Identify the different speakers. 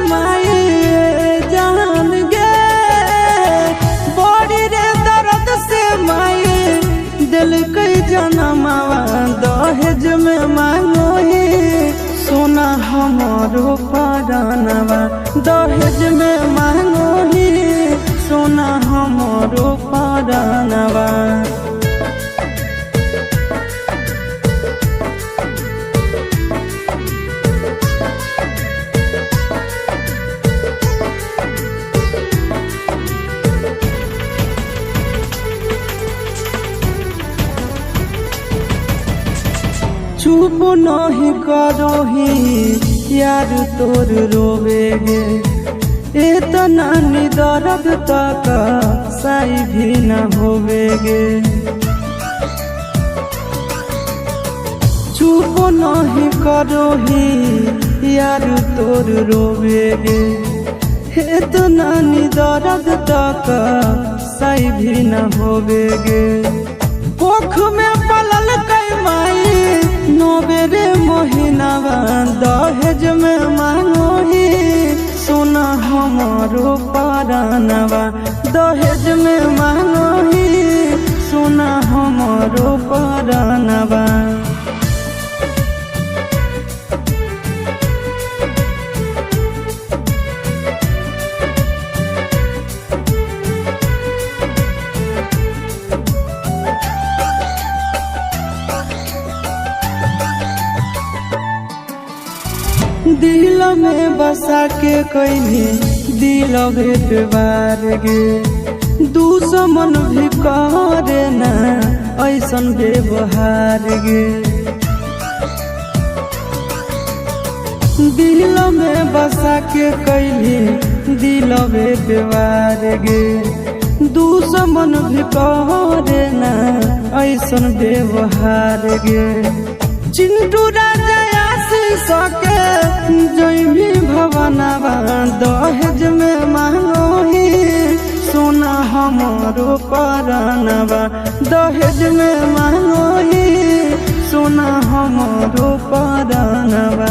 Speaker 1: माई जान गे बड़ी रे दर्द से माई दिल कई जनमावा दहेज में मांगो ही सोना हमारो परानवा दहेज में मांगो ही सोना हमारो परानवा। चुप नहीं करो ही यार तोर रोवेगे इतना दर्द तक साई भी न होवेगे। चुप नहीं करो ही यार तोर रोवेगे इतना दर्द तक साई भी न होवेगे। कोख में पलल कई माई नोबेरे मोहिनावा दहेज में मांगो ही सोना हमारो परानवा दहेज में मांगो ही सोना हमारो परानवा। दिल में बसा के कहीं दिल भेटवार गे दुश्मन भी करे ना ऐसन व्यवहार गे। दिल में बसा के कहीं दिल भेटवार गे दुश्मन भी करे ना ऐसन व्यवहार गे। चिंटू राजा सके जैमी भवनवा दहेज में मांगो ही सोना हमारो परानवा दहेज में मांगो ही सोना हमारो परानवा।